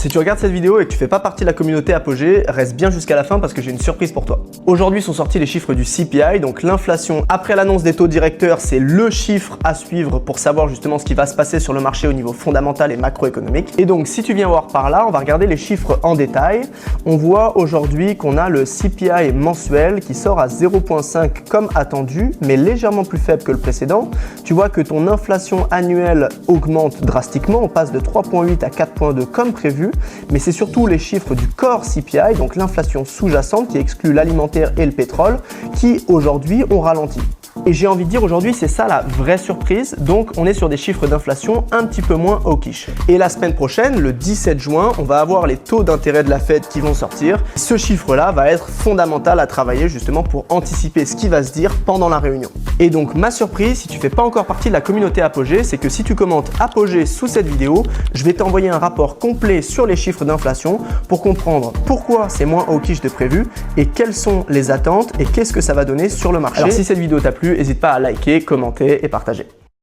Si tu regardes cette vidéo et que tu fais pas partie de la communauté Apogée, reste bien jusqu'à la fin parce que j'ai une surprise pour toi. Aujourd'hui sont sortis les chiffres du CPI, donc l'inflation après l'annonce des taux directeurs, c'est le chiffre à suivre pour savoir justement ce qui va se passer sur le marché au niveau fondamental et macroéconomique. Et donc si tu viens voir par là, on va regarder les chiffres en détail. On voit aujourd'hui qu'on a le CPI mensuel qui sort à 0,5 comme attendu, mais légèrement plus faible que le précédent. Tu vois que ton inflation annuelle augmente drastiquement, on passe de 3,8 à 4,2 comme prévu, mais c'est surtout les chiffres du core CPI, donc l'inflation sous-jacente qui exclut l'alimentaire et le pétrole, qui aujourd'hui ont ralenti. Et j'ai envie de dire aujourd'hui, c'est ça la vraie surprise. Donc, on est sur des chiffres d'inflation un petit peu moins hawkish. Et la semaine prochaine, le 17 juin, on va avoir les taux d'intérêt de la Fed qui vont sortir. Ce chiffre-là va être fondamental à travailler justement pour anticiper ce qui va se dire pendant la réunion. Et donc, ma surprise, si tu fais pas encore partie de la communauté Apogée, c'est que si tu commentes Apogée sous cette vidéo, je vais t'envoyer un rapport complet sur les chiffres d'inflation pour comprendre pourquoi c'est moins hawkish de prévu et quelles sont les attentes et qu'est-ce que ça va donner sur le marché. Alors, si cette vidéo t'a plu, n'hésite pas à liker, commenter et partager.